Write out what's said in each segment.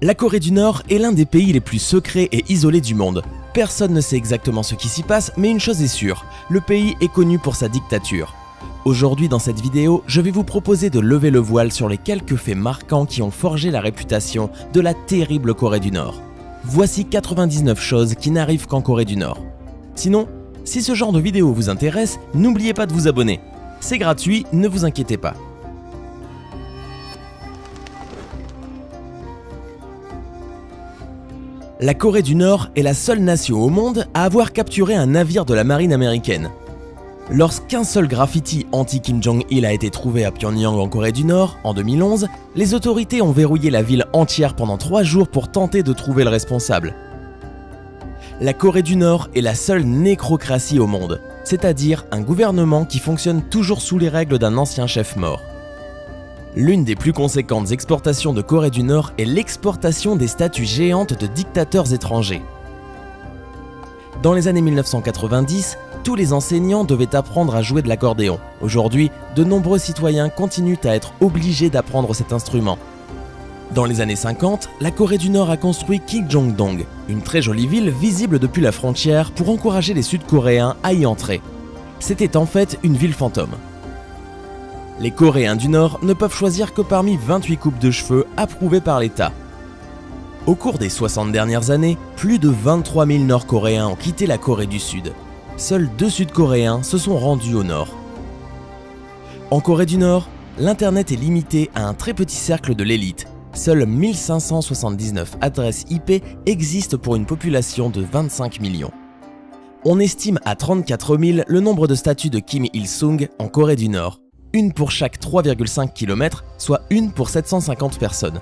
La Corée du Nord est l'un des pays les plus secrets et isolés du monde. Personne ne sait exactement ce qui s'y passe, mais une chose est sûre, le pays est connu pour sa dictature. Aujourd'hui dans cette vidéo, je vais vous proposer de lever le voile sur les quelques faits marquants qui ont forgé la réputation de la terrible Corée du Nord. Voici 99 choses qui n'arrivent qu'en Corée du Nord. Sinon, si ce genre de vidéo vous intéresse, n'oubliez pas de vous abonner. C'est gratuit, ne vous inquiétez pas. La Corée du Nord est la seule nation au monde à avoir capturé un navire de la marine américaine. Lorsqu'un seul graffiti anti-Kim Jong-il a été trouvé à Pyongyang en Corée du Nord, en 2011, les autorités ont verrouillé la ville entière pendant 3 jours pour tenter de trouver le responsable. La Corée du Nord est la seule nécrocratie au monde, c'est-à-dire un gouvernement qui fonctionne toujours sous les règles d'un ancien chef mort. L'une des plus conséquentes exportations de Corée du Nord est l'exportation des statues géantes de dictateurs étrangers. Dans les années 1990, tous les enseignants devaient apprendre à jouer de l'accordéon. Aujourd'hui, de nombreux citoyens continuent à être obligés d'apprendre cet instrument. Dans les années 50, la Corée du Nord a construit Kijeongdong, une très jolie ville visible depuis la frontière pour encourager les Sud-Coréens à y entrer. C'était en fait une ville fantôme. Les Coréens du Nord ne peuvent choisir que parmi 28 coupes de cheveux approuvées par l'État. Au cours des 60 dernières années, plus de 23 000 Nord-Coréens ont quitté la Corée du Sud. Seuls 2 Sud-Coréens se sont rendus au Nord. En Corée du Nord, l'Internet est limité à un très petit cercle de l'élite. Seules 1579 adresses IP existent pour une population de 25 millions. On estime à 34 000 le nombre de statues de Kim Il-sung en Corée du Nord. Une pour chaque 3,5 km, soit une pour 750 personnes.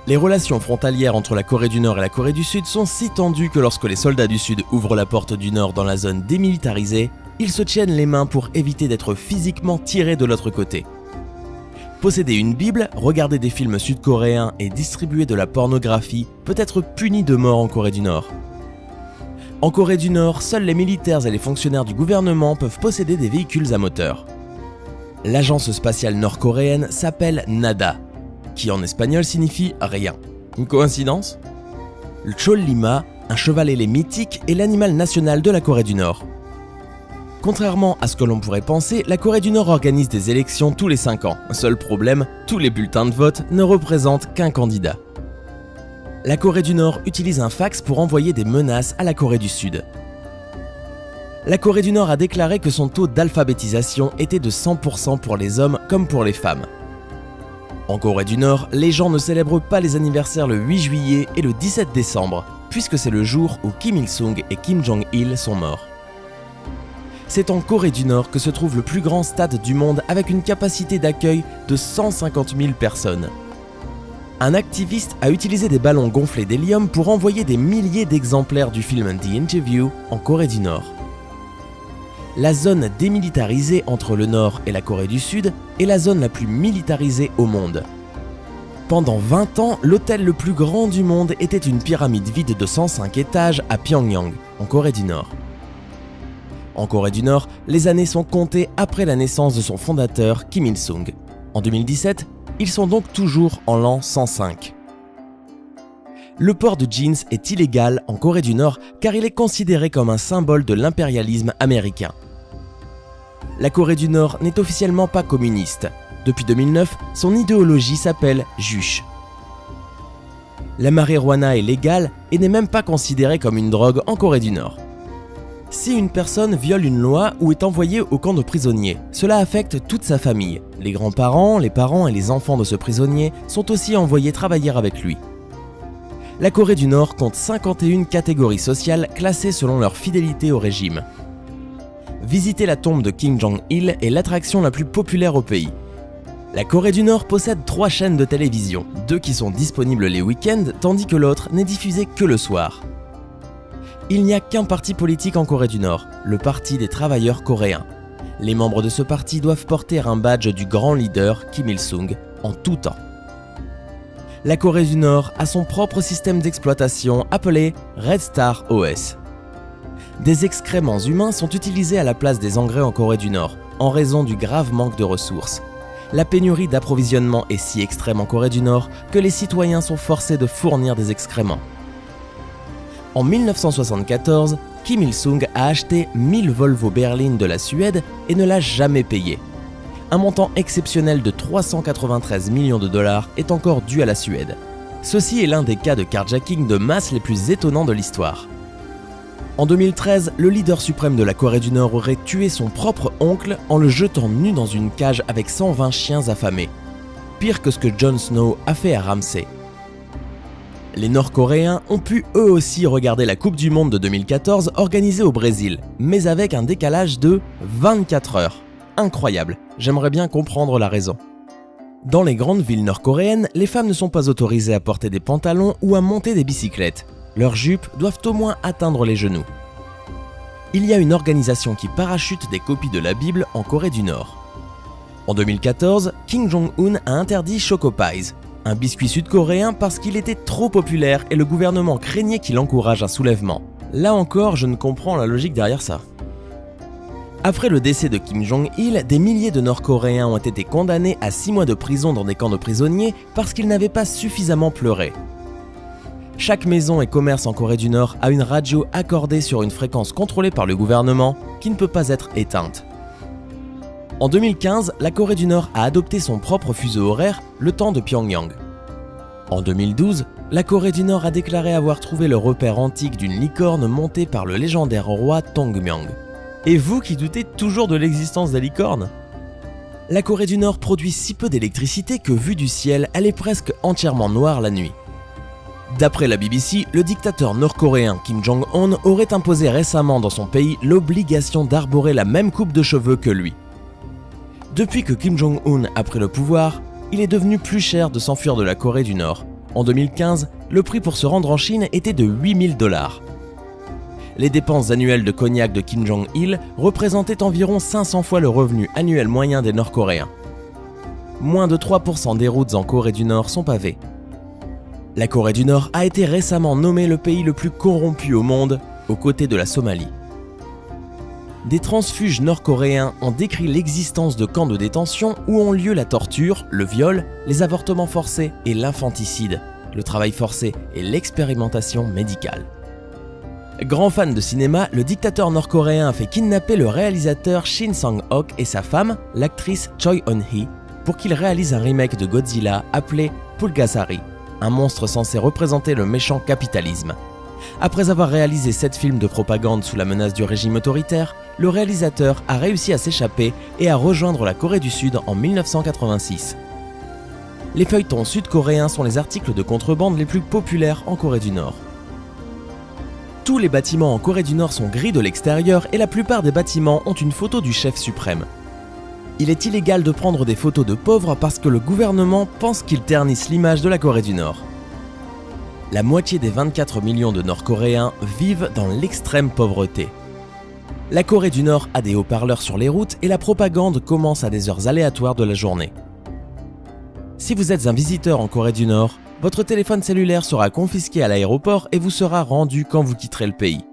Les relations frontalières entre la Corée du Nord et la Corée du Sud sont si tendues que lorsque les soldats du Sud ouvrent la porte du Nord dans la zone démilitarisée, ils se tiennent les mains pour éviter d'être physiquement tirés de l'autre côté. Posséder une Bible, regarder des films sud-coréens et distribuer de la pornographie peut être puni de mort en Corée du Nord. En Corée du Nord, seuls les militaires et les fonctionnaires du gouvernement peuvent posséder des véhicules à moteur. L'agence spatiale nord-coréenne s'appelle NADA, qui en espagnol signifie rien. Une coïncidence? Le Chollima, un cheval ailé mythique, est l'animal national de la Corée du Nord. Contrairement à ce que l'on pourrait penser, la Corée du Nord organise des élections tous les 5 ans. Seul problème, tous les bulletins de vote ne représentent qu'un candidat. La Corée du Nord utilise un fax pour envoyer des menaces à la Corée du Sud. La Corée du Nord a déclaré que son taux d'alphabétisation était de 100% pour les hommes comme pour les femmes. En Corée du Nord, les gens ne célèbrent pas les anniversaires le 8 juillet et le 17 décembre, puisque c'est le jour où Kim Il-sung et Kim Jong-il sont morts. C'est en Corée du Nord que se trouve le plus grand stade du monde avec une capacité d'accueil de 150 000 personnes. Un activiste a utilisé des ballons gonflés d'hélium pour envoyer des milliers d'exemplaires du film The Interview en Corée du Nord. La zone démilitarisée entre le Nord et la Corée du Sud est la zone la plus militarisée au monde. Pendant 20 ans, l'hôtel le plus grand du monde était une pyramide vide de 105 étages à Pyongyang, en Corée du Nord. En Corée du Nord, les années sont comptées après la naissance de son fondateur Kim Il-sung. En 2017, ils sont donc toujours en l'an 105. Le port de jeans est illégal en Corée du Nord car il est considéré comme un symbole de l'impérialisme américain. La Corée du Nord n'est officiellement pas communiste. Depuis 2009, son idéologie s'appelle Juche. La marijuana est légale et n'est même pas considérée comme une drogue en Corée du Nord. Si une personne viole une loi ou est envoyée au camp de prisonniers, cela affecte toute sa famille. Les grands-parents, les parents et les enfants de ce prisonnier sont aussi envoyés travailler avec lui. La Corée du Nord compte 51 catégories sociales classées selon leur fidélité au régime. Visiter la tombe de Kim Jong-il est l'attraction la plus populaire au pays. La Corée du Nord possède 3 chaînes de télévision, 2 qui sont disponibles les week-ends tandis que l'autre n'est diffusée que le soir. Il n'y a qu'un parti politique en Corée du Nord, le Parti des travailleurs coréens. Les membres de ce parti doivent porter un badge du grand leader Kim Il-sung en tout temps. La Corée du Nord a son propre système d'exploitation appelé Red Star OS. Des excréments humains sont utilisés à la place des engrais en Corée du Nord, en raison du grave manque de ressources. La pénurie d'approvisionnement est si extrême en Corée du Nord que les citoyens sont forcés de fournir des excréments. En 1974, Kim Il-sung a acheté 1000 Volvo berlines de la Suède et ne l'a jamais payé. Un montant exceptionnel de 393 millions de dollars est encore dû à la Suède. Ceci est l'un des cas de carjacking de masse les plus étonnants de l'histoire. En 2013, le leader suprême de la Corée du Nord aurait tué son propre oncle en le jetant nu dans une cage avec 120 chiens affamés. Pire que ce que Jon Snow a fait à Ramsay. Les Nord-Coréens ont pu eux aussi regarder la Coupe du Monde de 2014 organisée au Brésil, mais avec un décalage de 24 heures. Incroyable, j'aimerais bien comprendre la raison. Dans les grandes villes nord-coréennes, les femmes ne sont pas autorisées à porter des pantalons ou à monter des bicyclettes. Leurs jupes doivent au moins atteindre les genoux. Il y a une organisation qui parachute des copies de la Bible en Corée du Nord. En 2014, Kim Jong-un a interdit Choco Pies, un biscuit sud-coréen parce qu'il était trop populaire et le gouvernement craignait qu'il encourage un soulèvement. Là encore, je ne comprends la logique derrière ça. Après le décès de Kim Jong-il, des milliers de Nord-Coréens ont été condamnés à 6 mois de prison dans des camps de prisonniers parce qu'ils n'avaient pas suffisamment pleuré. Chaque maison et commerce en Corée du Nord a une radio accordée sur une fréquence contrôlée par le gouvernement qui ne peut pas être éteinte. En 2015, la Corée du Nord a adopté son propre fuseau horaire, le temps de Pyongyang. En 2012, la Corée du Nord a déclaré avoir trouvé le repère antique d'une licorne montée par le légendaire roi Tongmyong. Et vous qui doutez toujours de l'existence des licornes ? La Corée du Nord produit si peu d'électricité que vue du ciel, elle est presque entièrement noire la nuit. D'après la BBC, le dictateur nord-coréen Kim Jong-un aurait imposé récemment dans son pays l'obligation d'arborer la même coupe de cheveux que lui. Depuis que Kim Jong-un a pris le pouvoir, il est devenu plus cher de s'enfuir de la Corée du Nord. En 2015, le prix pour se rendre en Chine était de 8000 $. Les dépenses annuelles de cognac de Kim Jong-il représentaient environ 500 fois le revenu annuel moyen des Nord-Coréens. Moins de 3% des routes en Corée du Nord sont pavées. La Corée du Nord a été récemment nommée le pays le plus corrompu au monde, aux côtés de la Somalie. Des transfuges nord-coréens ont décrit l'existence de camps de détention où ont lieu la torture, le viol, les avortements forcés et l'infanticide, le travail forcé et l'expérimentation médicale. Grand fan de cinéma, le dictateur nord-coréen a fait kidnapper le réalisateur Shin Sang-ok et sa femme, l'actrice Choi Eun-hee, pour qu'ils réalisent un remake de Godzilla appelé Pulgasari, un monstre censé représenter le méchant capitalisme. Après avoir réalisé 7 films de propagande sous la menace du régime autoritaire, le réalisateur a réussi à s'échapper et à rejoindre la Corée du Sud en 1986. Les feuilletons sud-coréens sont les articles de contrebande les plus populaires en Corée du Nord. Tous les bâtiments en Corée du Nord sont gris de l'extérieur et la plupart des bâtiments ont une photo du chef suprême. Il est illégal de prendre des photos de pauvres parce que le gouvernement pense qu'ils ternissent l'image de la Corée du Nord. La moitié des 24 millions de Nord-Coréens vivent dans l'extrême pauvreté. La Corée du Nord a des haut-parleurs sur les routes et la propagande commence à des heures aléatoires de la journée. Si vous êtes un visiteur en Corée du Nord, votre téléphone cellulaire sera confisqué à l'aéroport et vous sera rendu quand vous quitterez le pays.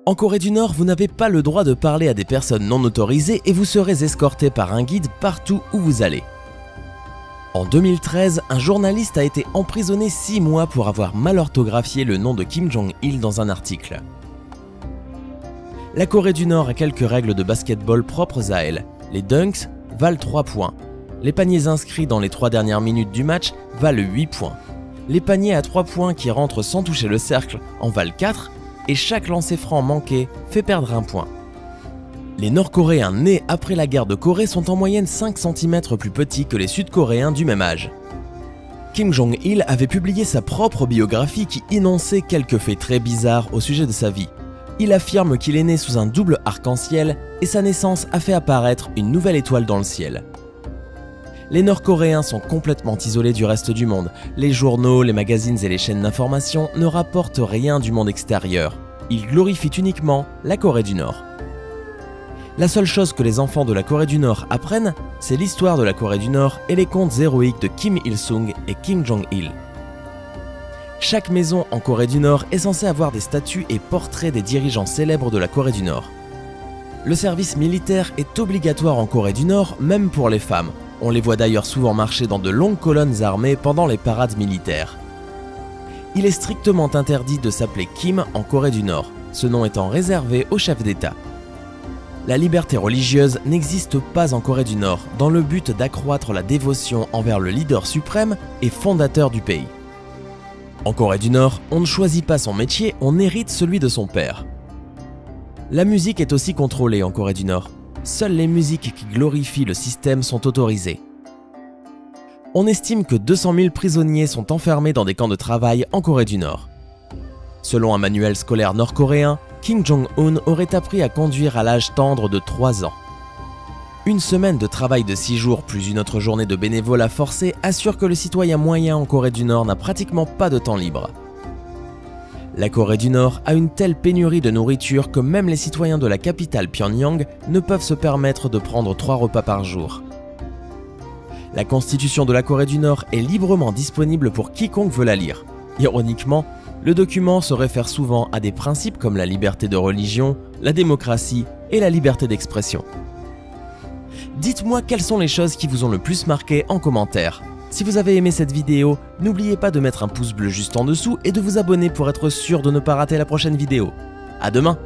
En Corée du Nord, vous n'avez pas le droit de parler à des personnes non autorisées et vous serez escorté par un guide partout où vous allez. En 2013, un journaliste a été emprisonné 6 mois pour avoir mal orthographié le nom de Kim Jong-il dans un article. La Corée du Nord a quelques règles de basketball propres à elle. Les dunks valent 3 points. Les paniers inscrits dans les 3 dernières minutes du match valent 8 points. Les paniers à 3 points qui rentrent sans toucher le cercle en valent 4 et chaque lancer franc manqué fait perdre 1 point. Les Nord-Coréens nés après la guerre de Corée sont en moyenne 5 cm plus petits que les Sud-Coréens du même âge. Kim Jong-il avait publié sa propre biographie qui énonçait quelques faits très bizarres au sujet de sa vie. Il affirme qu'il est né sous un double arc-en-ciel et sa naissance a fait apparaître une nouvelle étoile dans le ciel. Les Nord-Coréens sont complètement isolés du reste du monde. Les journaux, les magazines et les chaînes d'information ne rapportent rien du monde extérieur. Ils glorifient uniquement la Corée du Nord. La seule chose que les enfants de la Corée du Nord apprennent, c'est l'histoire de la Corée du Nord et les contes héroïques de Kim Il-sung et Kim Jong-il. Chaque maison en Corée du Nord est censée avoir des statues et portraits des dirigeants célèbres de la Corée du Nord. Le service militaire est obligatoire en Corée du Nord, même pour les femmes. On les voit d'ailleurs souvent marcher dans de longues colonnes armées pendant les parades militaires. Il est strictement interdit de s'appeler Kim en Corée du Nord, ce nom étant réservé aux chefs d'État. La liberté religieuse n'existe pas en Corée du Nord, dans le but d'accroître la dévotion envers le leader suprême et fondateur du pays. En Corée du Nord, on ne choisit pas son métier, on hérite celui de son père. La musique est aussi contrôlée en Corée du Nord. Seules les musiques qui glorifient le système sont autorisées. On estime que 200 000 prisonniers sont enfermés dans des camps de travail en Corée du Nord. Selon un manuel scolaire nord-coréen, Kim Jong-un aurait appris à conduire à l'âge tendre de 3 ans. Une semaine de travail de 6 jours plus une autre journée de bénévolat forcé assure que le citoyen moyen en Corée du Nord n'a pratiquement pas de temps libre. La Corée du Nord a une telle pénurie de nourriture que même les citoyens de la capitale Pyongyang ne peuvent se permettre de prendre 3 repas par jour. La constitution de la Corée du Nord est librement disponible pour quiconque veut la lire. Ironiquement, le document se réfère souvent à des principes comme la liberté de religion, la démocratie et la liberté d'expression. Dites-moi quelles sont les choses qui vous ont le plus marqué en commentaire. Si vous avez aimé cette vidéo, n'oubliez pas de mettre un pouce bleu juste en dessous et de vous abonner pour être sûr de ne pas rater la prochaine vidéo. À demain!